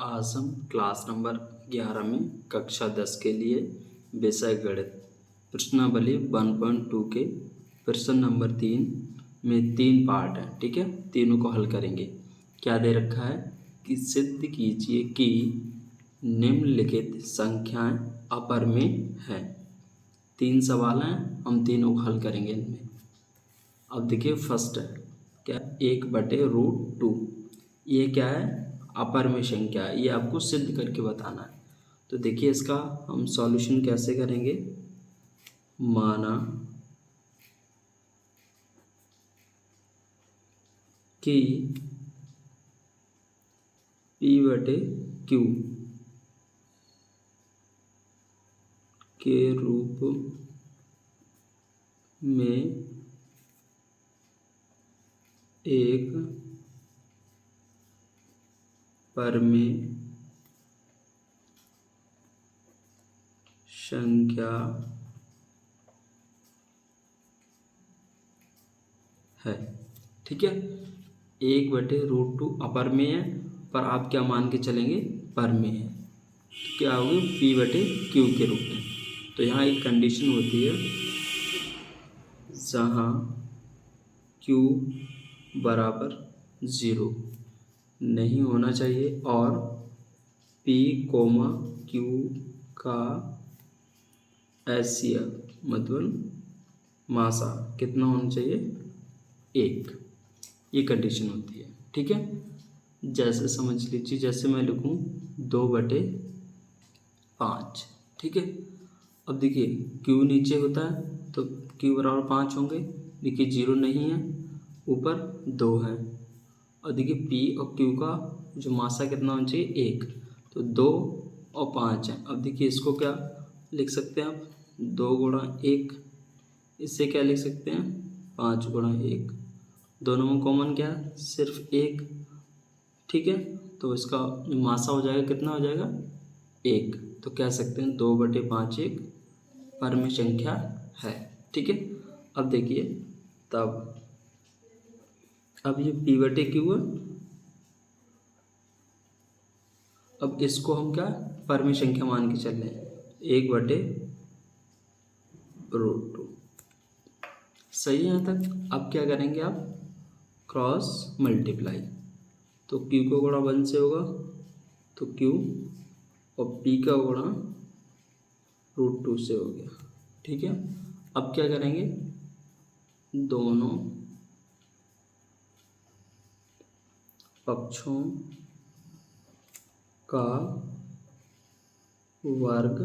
आज हम class number 11 में कक्षा 10 के लिए विषय गणित प्रश्नावली 1.2 के प्रश्न नंबर 3 में 3 पार्ट हैं। ठीक है, तीनों को हल करेंगे। क्या दे रखा है कि सिद्ध कीजिए कि निम्नलिखित संख्याएं अपर में हैं। 3 सवाल हैं, हम तीनों को हल करेंगे इनमें। अब देखिए फर्स्ट है क्या 1/√2। ये क्या है? अपर में संख्या है, ये आपको सिद्ध करके बताना है। तो देखिए इसका हम सॉल्यूशन कैसे करेंगे। माना कि P/Q के रूप में एक परिमेय संख्या है। ठीक है, 1/√2 अपर में है, पर आप क्या मान के चलेंगे? पर में है। तो क्या होगी? P/Q के रूप में। तो यहाँ एक कंडीशन होती है जहाँ Q बराबर 0 नहीं होना चाहिए और P, Q का HCF मतलब मासा कितना होना चाहिए? 1। ये कंडीशन होती है। ठीक है, जैसे समझ लीजिए, जैसे मैं लिखूं 2/5। ठीक है, अब देखिए Q नीचे होता है तो Q बराबर 5 होंगे। देखिए 0 नहीं है, ऊपर 2 है। और देखिए P और Q का जो मासा कितना होना चाहिए? 1। तो 2 और 5 है। अब देखिए इसको क्या लिख सकते हैं आप? 2 गुणा 1। इससे क्या लिख सकते हैं? 5 गुणा 1। दोनों में कॉमन क्या है? सिर्फ 1। ठीक है, तो इसका मासा हो जाएगा, कितना हो जाएगा? 1। तो कह सकते हैं 2/5 एक परिमेय संख्या है। ठीक है, अब देखिए तब अब ये P/Q है। अब इसको हम क्या परिमेय संख्या मान के चल रहे हैं? 1/√2। सही है यहाँ तक। अब क्या करेंगे आप? Cross multiply. तो Q का गुणा 1 से होगा तो Q और P का गुणा √2 से हो गया। ठीक है, अब क्या करेंगे? दोनों पक्षों का वर्ग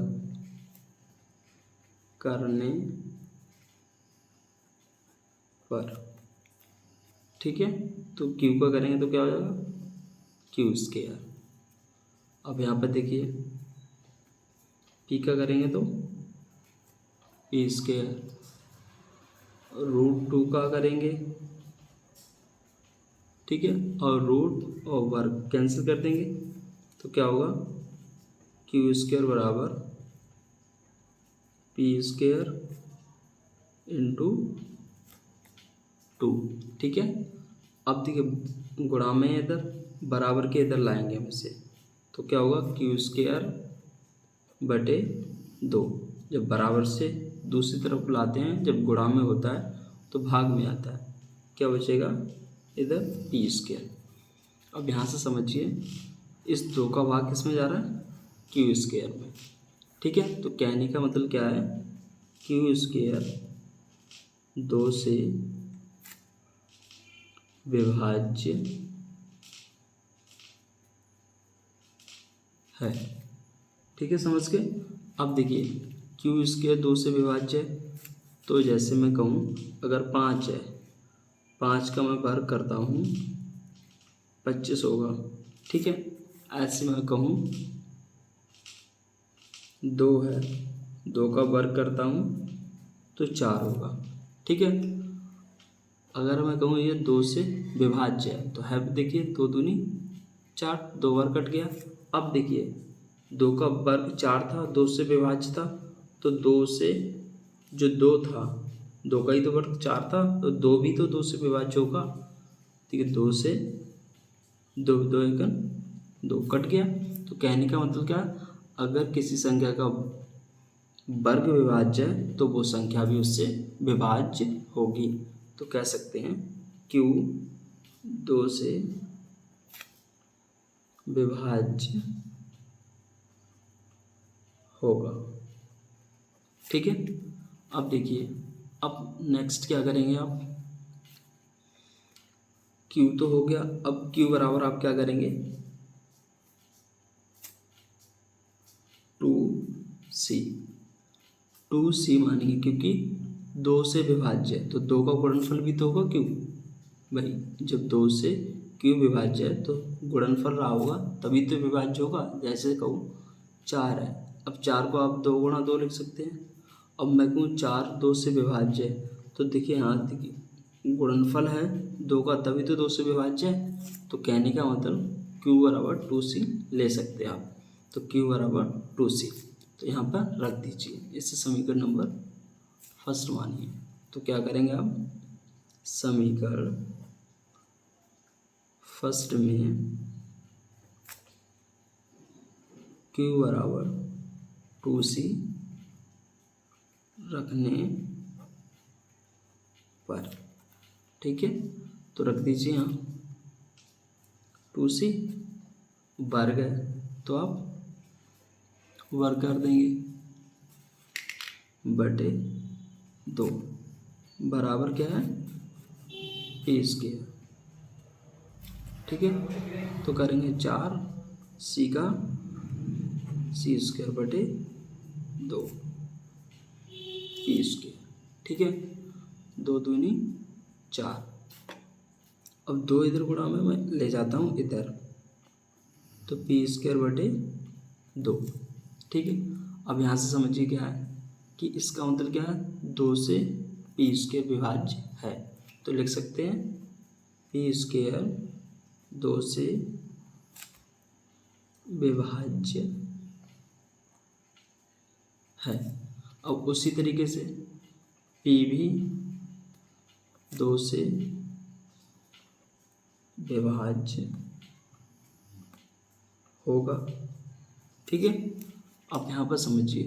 करने पर। ठीक है, तो Q का करेंगे तो क्या हो जाएगा? Q²। अब यहाँ पर देखिए P का करेंगे तो P²। √2 का करेंगे। ठीक है, और रूट और वर्ग कैंसिल कर देंगे तो क्या होगा? Q² बराबर P² इंटू 2। ठीक है, अब देखिए गुणा में इधर बराबर के इधर लाएंगे हम इसे, तो क्या होगा? Q²/2। जब बराबर से दूसरी तरफ लाते हैं, जब गुणा में होता है तो भाग में आता है, क्या बचेगा? इधर P²। अब यहाँ से समझिए इस 2 का भाग किस में जा रहा है? Q² में। ठीक है, तो कहने का मतलब क्या है? Q² 2 से विभाज्य है। ठीक है, समझ गए। अब देखिए Q² 2 से विभाज्य है, तो जैसे मैं कहूँ अगर 5 है, 5 का मैं वर्ग करता हूँ 25 होगा। ठीक है, ऐसे मैं कहूँ 2 है, 2 का वर्ग करता हूँ तो 4 होगा। ठीक है, अगर मैं कहूँ ये 2 से विभाज्य है तो है, देखिए 2 दूनी 4, 2 वर्ग कट गया। अब देखिए 2 का वर्ग 4 था, 2 से विभाज्य था, तो 2 से जो 2 था, 2 का ही तो वर्ग 4 था, तो 2 भी तो 2 से विभाज्य होगा। ठीक है, 2 से 2 2 1 2 कट गया। तो कहने का मतलब क्या, अगर किसी संख्या का वर्ग विभाज्य है तो वो संख्या भी उससे विभाज्य होगी। तो कह सकते हैं Q 2 से विभाज्य होगा। ठीक है। अब देखिए, अब नेक्स्ट क्या करेंगे आप, Q तो हो गया, अब Q बराबर आप क्या करेंगे 2C। 2C मानेंगे क्योंकि 2 से विभाज्य है तो 2 का गुणनफल भी तो होगा Q। भाई जब 2 से Q विभाज्य है तो गुणनफल रहा होगा तभी तो विभाज्य होगा। जैसे कहूँ 4 है, अब 4 को आप 2 गुणा 2 लिख सकते हैं। अब मैं कहूँ 4 2 से विभाज्य है तो देखिए यहाँ देखिए गुणनफल है 2 का तभी तो 2 से विभाज्य है। तो कहने का मतलब Q बराबर 2C ले सकते हैं आप। तो Q बराबर 2C तो यहाँ पर रख दीजिए। इससे समीकरण नंबर फर्स्ट मानिए। तो क्या करेंगे आप, समीकरण फर्स्ट में Q बराबर 2C रखने पर, ठीक है, तो रख दीजिए यहाँ 2C वर्ग है तो आप वर्ग कर देंगे बटे 2 बराबर क्या है A स्क्वायर। ठीक है, तो करेंगे 4C का C स्क्वायर बटे 2 A स्क्वायर। ठीक है, 2 दूनी 4। अब 2 इधर गुणा में मैं ले जाता हूँ इधर, तो P स्क्वायर बटे 2। ठीक है, अब यहाँ से समझिए क्या है कि इसका मतलब क्या है 2 से P स्क्वायर विभाज्य है। तो लिख सकते हैं P स्क्वायर 2 से विभाज्य है। अब उसी तरीके से P भी 2 से विभाज्य होगा। ठीक है, अब यहाँ पर समझिए,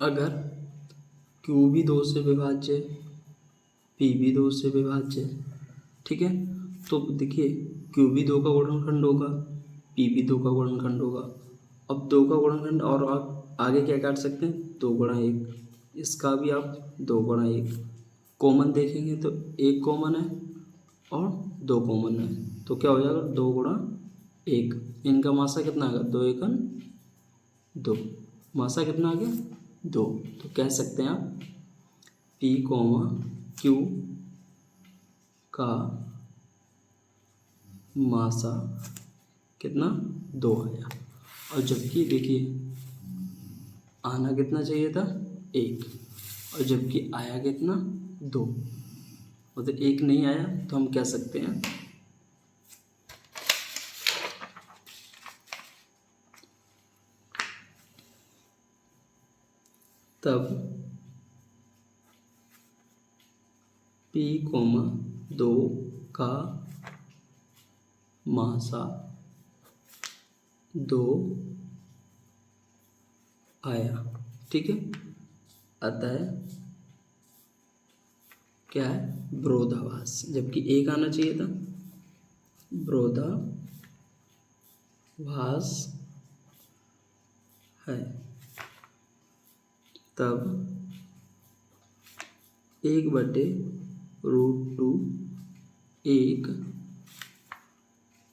अगर Q भी 2 से विभाज्य है, P भी 2 से विभाज्य है, ठीक है, तो देखिए Q भी 2 का गुणनखंड होगा, P भी 2 का गुणनखंड होगा। अब 2 का गुणनखंड और आप आगे क्या काट सकते हैं 2 गुणा 1, इसका भी आप 2 गुणा 1 कॉमन देखेंगे तो 1 कॉमन है और 2 कॉमन है तो क्या हो जाएगा 2 गुणा 1। इनका मासा कितना आ गया 2 एकम 2, मासा कितना आ गया 2। तो कह सकते हैं आप P Q का मासा कितना 2 आया। और जबकि देखिए आना कितना चाहिए था 1 और जबकि आया कितना 2, मतलब 1 नहीं आया तो हम कह सकते हैं तब P 2 का मासा 2 आया। ठीक है, अतः क्या है विरोधाभास, जबकि 1 आना चाहिए था, विरोधाभास है। तब 1/√2 एक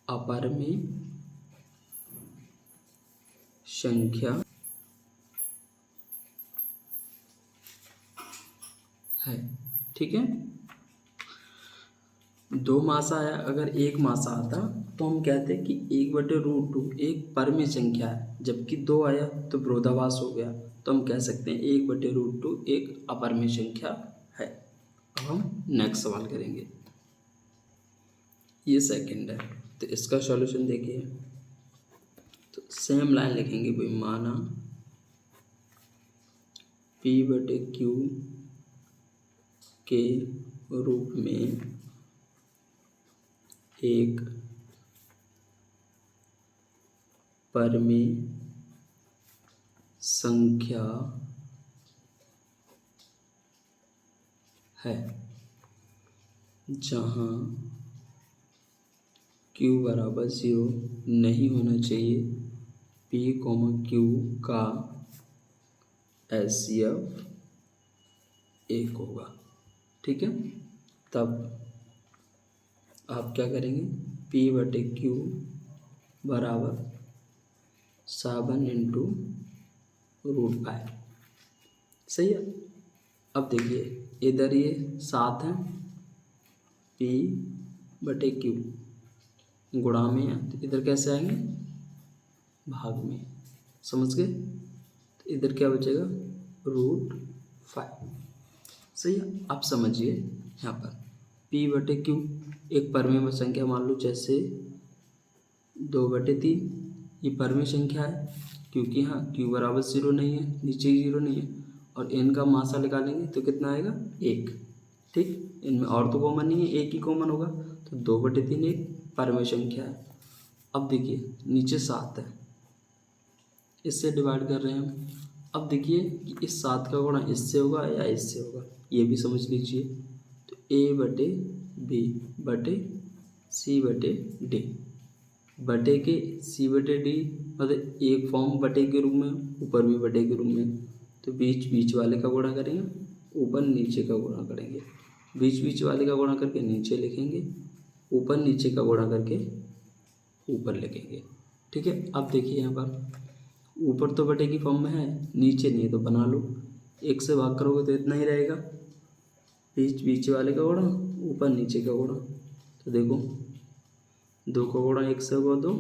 अपरिमेय संख्या है। ठीक है, 2 मासा आया, अगर 1 मासा आता तो हम कहते हैं कि 1/√2 एक परिमेय संख्या है, जबकि 2 आया तो विरोधाभास हो गया तो हम कह सकते हैं 1/√2 एक अपरिमेय संख्या है। अब हम नेक्स्ट सवाल करेंगे, ये सेकंड है तो इसका सॉल्यूशन देखिए। तो सेम लाइन लिखेंगे भाई, माना P/Q के रूप में एक परिमेय संख्या है जहाँ q बराबर 0 नहीं होना चाहिए, p, q का HCF 1 होगा। ठीक है, तब आप क्या करेंगे, p/q बराबर 7 × √5। सही है। अब देखिए इधर ये 7 है, p/q गुणा में है, तो इधर कैसे आएंगे, भाग में। समझ गए। तो इधर क्या बचेगा, √5। सही है। अब समझिए यहाँ पर p/q एक परिमेय संख्या मान लो, जैसे 2/3 ये परिमेय संख्या है, क्योंकि हाँ q बराबर 0 नहीं है, नीचे ही 0 नहीं है, और n का मासा निकालेंगे तो कितना आएगा, 1। ठीक, इनमें और तो कॉमन नहीं है, एक ही कॉमन होगा, तो 2/3 एक परिमेय संख्या है। अब देखिए नीचे 7 है, इससे डिवाइड कर रहे हैं हम। अब देखिए कि इस 7 का गुणा इससे होगा या इससे होगा, ये भी समझ लीजिए। तो a/b/c/d बटे के c/d, मतलब एक फॉर्म बटे के रूप में, ऊपर भी बटे के रूप में, तो बीच बीच वाले का गुणा करेंगे, ऊपर नीचे का गुणा करेंगे, बीच बीच वाले का गुणा करके नीचे लिखेंगे, ऊपर नीचे का गुणा करके ऊपर लिखेंगे। ठीक है। अब देखिए यहाँ पर ऊपर तो बटे की फॉर्म में है, नीचे नहीं है, तो बना लो, 1 से भाग करोगे तो इतना ही रहेगा, बीच बीच वाले का गुणा, ऊपर नीचे का गुणा। तो देखो 2 का गुणा 1 से होगा 2,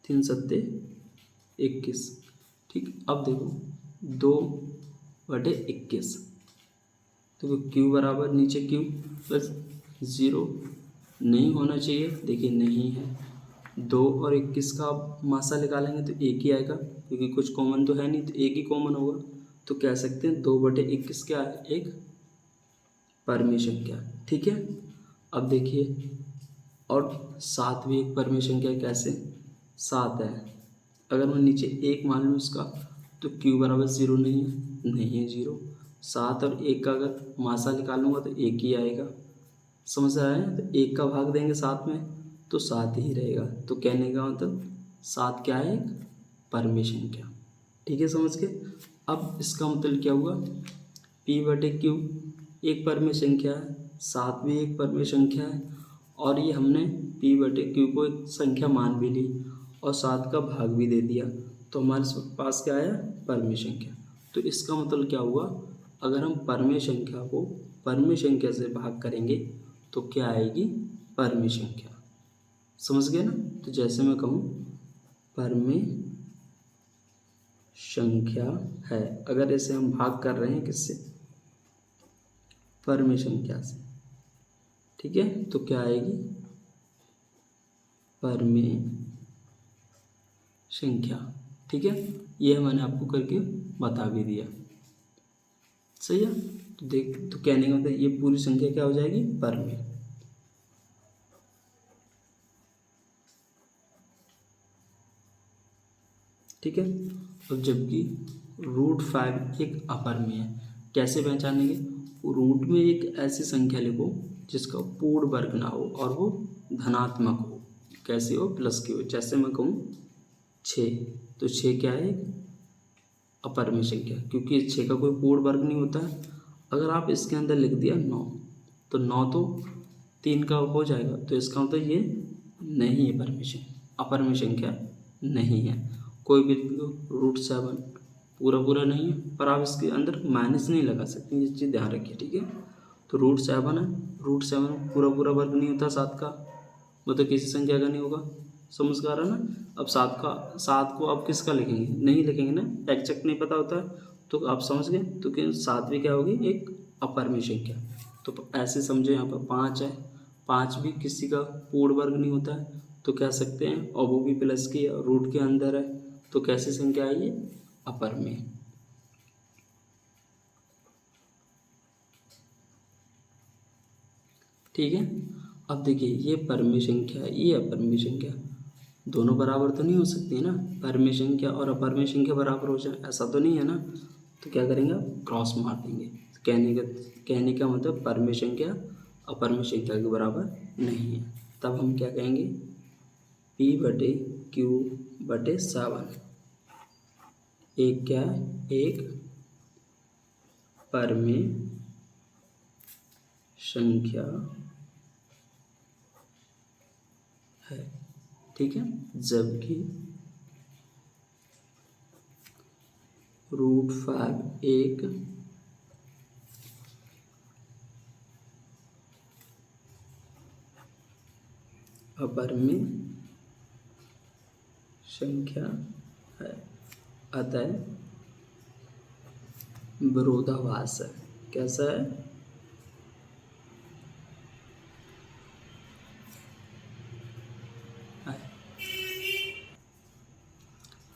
3 सत्ते 21। ठीक, अब देखो 2/21, तो q बराबर नीचे q बस 0 नहीं होना चाहिए, देखिए नहीं है। 2 और 21 का आप मासा निकालेंगे तो एक ही आएगा, क्योंकि कुछ कॉमन तो है नहीं, तो एक ही कॉमन होगा। तो कह सकते हैं 2/21 क्या है, एक परिमेय संख्या। ठीक है। अब देखिए और 7 भी एक परिमेय संख्या, कैसे, 7 है, अगर मैं नीचे 1 मान लूँ इसका, तो q बराबर 0 नहीं है, नहीं है 0। 7 और 1 का अगर मासा निकालूंगा तो एक ही आएगा। समझ रहा है। तो 1 का भाग देंगे 7 में तो 7 ही रहेगा। तो कहने का मतलब 7 क्या है, एक परिमेय संख्या। ठीक है, समझ के। अब इसका मतलब क्या हुआ, p/q एक परिमेय संख्या है, 7 भी एक परिमेय संख्या है, और ये हमने p/q को एक संख्या मान भी ली और 7 का भाग भी दे दिया, तो हमारे पास क्या आया, परिमेय संख्या। तो इसका मतलब क्या हुआ, अगर हम परिमेय संख्या को परिमेय संख्या से भाग करेंगे तो क्या आएगी, परिमेय संख्या। समझ गए ना। तो जैसे मैं कहूँ परिमेय संख्या है, अगर इसे हम भाग कर रहे हैं किससे, परिमेय संख्या से, ठीक है, तो क्या आएगी, परिमेय संख्या। ठीक है, ये मैंने आपको करके बता भी दिया। सही है। तो देख, तो कहने का मतलब ये पूरी संख्या क्या हो जाएगी, परिमेय। ठीक है। अब जबकि √5 एक अपरिमेय है, कैसे पहचानेंगे, रूट में एक ऐसी संख्या लिखो जिसका पूर्ण वर्ग ना हो और वो धनात्मक हो। कैसे हो, प्लस की हो। जैसे मैं कहूँ 6, तो 6 क्या है, अपरिमेय संख्या, क्योंकि 6 का कोई पूर्ण वर्ग नहीं होता है। अगर आप इसके अंदर लिख दिया 9, तो 9 तो 3 का हो जाएगा, तो इसका मतलब ये नहीं है परिमेय संख्या, अपरिमेय संख्या नहीं है। कोई भी √7 पूरा पूरा नहीं है, पर आप इसके अंदर माइनस नहीं लगा सकते, ये चीज़ ध्यान रखिए। ठीक है। तो √7 है, √7 पूरा पूरा वर्ग नहीं होता 7 का, वो तो किसी संख्या का नहीं होगा। समझ आ रहा ना। अब 7 को आप किसका लिखेंगे, नहीं लिखेंगे ना, एग्जैक्ट नहीं पता होता है, तो आप समझ गए। तो कि 7 भी क्या होगी, एक अपरिमेय संख्या। तो ऐसे समझो, यहाँ पर 5 है, 5 भी किसी का पूर्ण वर्ग नहीं होता है, तो कह सकते हैं, और वो भी प्लस की रूट के अंदर है, तो कैसी संख्या है ये, अपरिमेय। ठीक है। अब देखिए ये परमेय संख्या है, ये अपरमेय संख्या, दोनों बराबर तो नहीं हो सकती है ना, परमेय संख्या और अपरमेय संख्या बराबर हो जाए ऐसा तो नहीं है ना। तो क्या करेंगे, क्रॉस मार देंगे। कहने का मतलब परमेय संख्या अपरमेय संख्या के बराबर नहीं है। तब हम क्या कहेंगे, P/Q/7 एक क्या है, एक परमेय संख्या है, ठीक है। जबकि √5 एक अपरमेय संख्या है, अतः विरोधाभास है। कैसा है,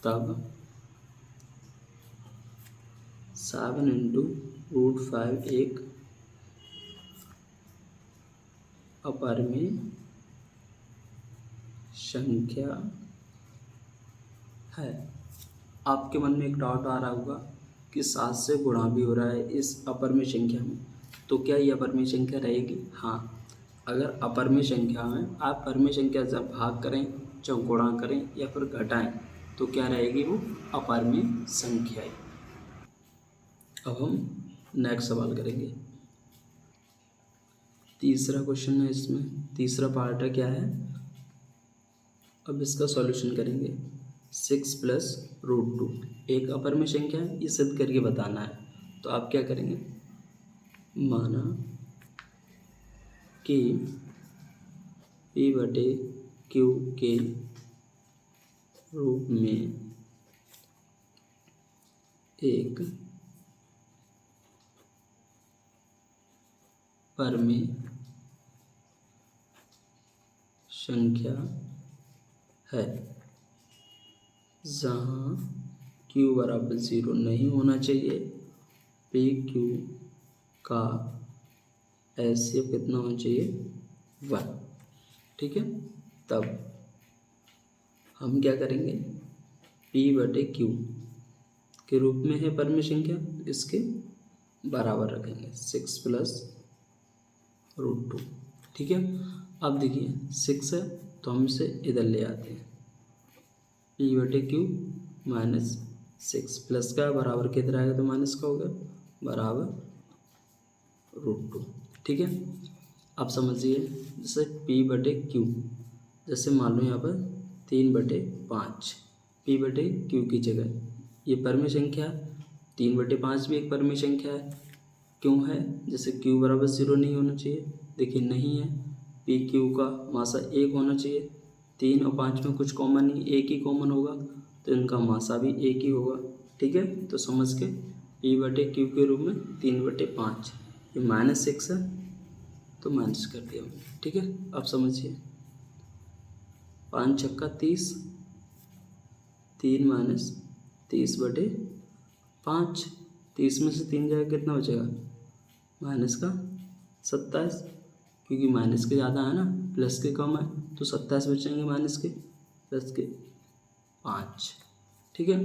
तब 7 × √5 एक अपरमेय संख्या है। आपके मन में एक डाउट आ रहा होगा कि 7 से गुणा भी हो रहा है इस अपरमेय संख्या में, तो क्या ये अपरमेय संख्या रहेगी? हाँ, अगर अपरमेय संख्या में आप परमेय संख्या से भाग करें, चाहे गुणा करें या फिर घटाएं, तो क्या रहेगी, वो अपरमेय संख्या है। अब हम नेक्स्ट सवाल करेंगे। तीसरा क्वेश्चन है, इसमें तीसरा पार्ट है, क्या है, अब इसका सॉल्यूशन करेंगे। 6 + √2 एक अपरमेय संख्या है, ये सिद्ध करके बताना है। तो आप क्या करेंगे, माना कि P/Q के रूप में एक परमेय संख्या है जहाँ Q = 0 नहीं होना चाहिए, PQ का एलसीएम कितना होना चाहिए, 1, ठीक है। तब हम क्या करेंगे, P/Q के रूप में है परमेय संख्या, इसके बराबर रखेंगे 6 + √2, ठीक है। अब देखिए 6 है तो हम इसे इधर ले आते हैं, P/Q -6 प्लस का बराबर किधर आएगा, तो माइनस का हो गया, बराबर √2, ठीक है। अब समझिए, जैसे P/Q, जैसे मान लो यहाँ पर 3/5, P/Q की जगह ये परमेय संख्या है, 3/5 भी एक परमेय संख्या है। क्यों है, जैसे Q = 0 नहीं होना चाहिए, देखिए नहीं है, PQ का मासा 1 होना चाहिए, 3 और 5 में कुछ कॉमन नहीं, एक ही कॉमन होगा, तो इनका मासा भी एक ही होगा, ठीक है। तो समझ के P/Q के रूप में 3/5, ये -6 है तो माइनस कर दिया हमने, ठीक है। अब समझिए 5 छक्का 30, 3 - 30/5, 30 में से 3 जाएगा कितना बचेगा, माइनस का 27, क्योंकि माइनस के ज़्यादा है ना, प्लस के कम है, तो 27 बचेंगे माइनस के, प्लस के 5, ठीक है।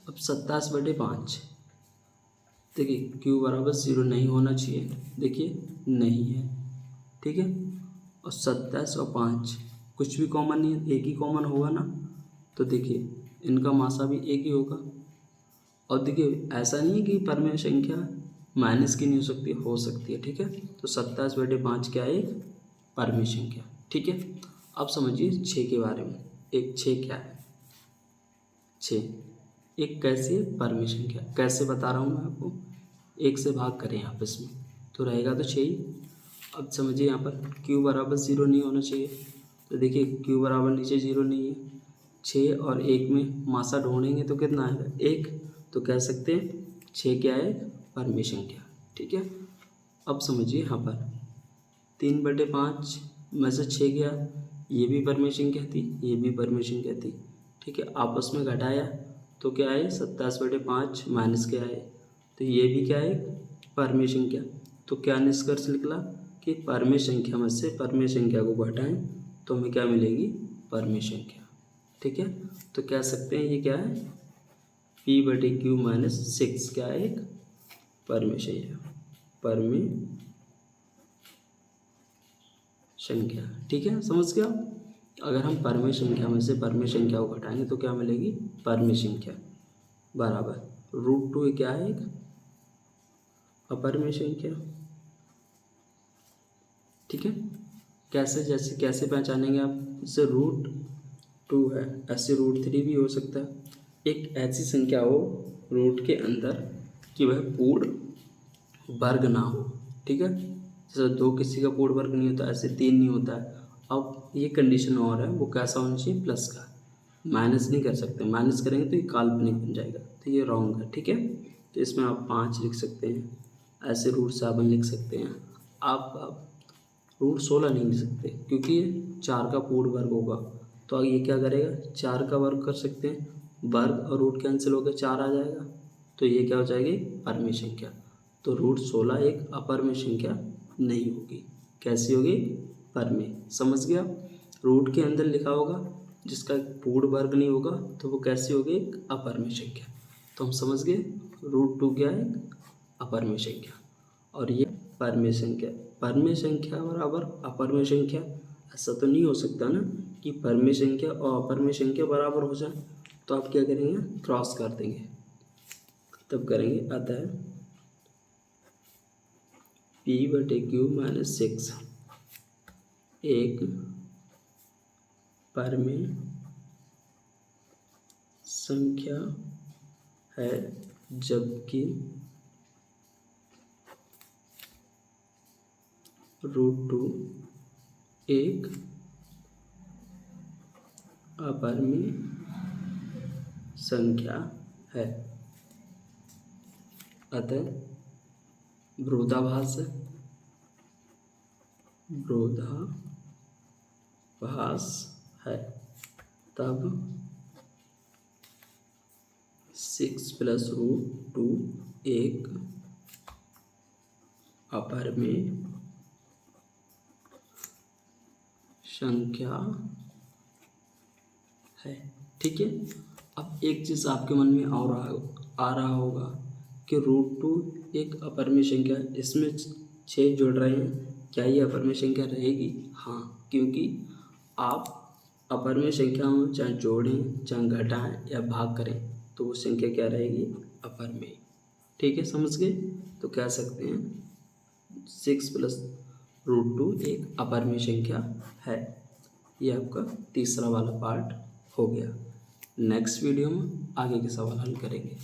अब 27/5, देखिए Q = 0 नहीं होना चाहिए, देखिए नहीं है, ठीक है। और 27 और 5 कुछ भी कॉमन नहीं है, एक ही कॉमन होगा ना, तो देखिए इनका मासा भी एक ही होगा। और देखिए ऐसा नहीं है कि परमेय संख्या माइनस की नहीं हो सकती है, ठीक है। तो 27/5 क्या है, एक परमेय संख्या, ठीक है। अब समझिए 6 के बारे में, एक 6 क्या है, 6 एक कैसी है, परमेय संख्या, कैसे बता रहा हूँ मैं आपको, 1 से भाग करें आपस में तो रहेगा तो 6 ही। अब समझिए यहाँ पर Q = 0 नहीं होना चाहिए, तो देखिए Q = नीचे 0 नहीं है, 6 और 1 में मासा ढूंढेंगे तो कितना आएगा, 1, तो कह सकते हैं 6 क्या है, परमेय संख्या, ठीक है। अब समझिए यहाँ पर 3/5 में से 6 गया, ये भी परमेय संख्या थी, ये भी परमेय संख्या थी, ठीक है। आपस में घटाया तो क्या है, 27/5 माइनस क्या है, तो ये भी क्या है, परमेय संख्या। तो क्या निष्कर्ष निकला कि परमेय संख्या में से परमेय संख्या को घटाएं तो हमें क्या मिलेगी, परमेय संख्या। ठीक है, तो कह सकते हैं ये क्या है, P/Q माइनस 6 क्या है, एक परमेय संख्या, परमेय संख्या। ठीक है, समझ गया। अगर हम परमेय संख्या में से परमेय संख्या को घटाएंगे तो क्या मिलेगी, परमेय संख्या बराबर √2 क्या है, एक अपरमेय संख्या। ठीक है, कैसे, जैसे कैसे पहचानेंगे आप, जैसे √2 है, ऐसे √3 भी हो सकता है। एक ऐसी संख्या हो रूट के अंदर कि वह पूर्ण वर्ग ना हो। ठीक है, जैसे 2 किसी का पूर्ण वर्ग नहीं होता, ऐसे 3 नहीं होता है। अब ये कंडीशन और है, वो कैसा होना चाहिए, प्लस का, माइनस नहीं कर सकते, माइनस करेंगे तो ये काल्पनिक बन जाएगा, तो ये रॉन्ग है। ठीक है, तो इसमें आप 5 लिख सकते हैं, ऐसे √7 लिख सकते हैं। आप √16 नहीं लिख सकते क्योंकि ये 4 का पूर्ण वर्ग होगा, तो ये क्या करेगा, 4 का वर्ग कर सकते हैं, वर्ग और रूट कैंसिल होकर 4 आ जाएगा, तो ये क्या हो जाएगी, परमेय संख्या। तो √16 एक अपरमेय संख्या नहीं होगी, कैसी होगी, परमेय। समझ गया, रूट के अंदर लिखा होगा जिसका पूर्ण वर्ग नहीं होगा तो वो कैसी होगी, एक अपरमेय संख्या। तो हम समझ गए √2 क्या है, अपरमेय संख्या, और ये परमेय संख्या। परमेय संख्या बराबर अपरमेय संख्या, ऐसा तो नहीं हो सकता ना कि परमेय संख्या और अपरमेय संख्या बराबर हो जाए। तो आप क्या करेंगे, क्रॉस कर देंगे, तब करेंगे, अतः P/Q माइनस 6 एक परमेय संख्या है, जबकि √2 एक अपरमेय संख्या है। अतः विरोधाभास है, तब 6 + √2 एक अपरमेय संख्या है। ठीक है, अब एक चीज़ आपके मन में और आ रहा होगा कि √2 एक अपरमेय संख्या, इसमें 6 जोड़ रहे हैं, क्या ये अपरमेय संख्या रहेगी? हाँ, क्योंकि आप अपरमेय संख्या में चाहे जोड़ें, चाहे घटाएं या भाग करें, तो वो संख्या क्या रहेगी, अपरमेय। ठीक है, समझ गए, तो कह सकते हैं 6 + √2 एक अपरमेय संख्या है। ये आपका तीसरा वाला पार्ट हो गया। नेक्स्ट वीडियो में आगे के सवाल हल करेंगे।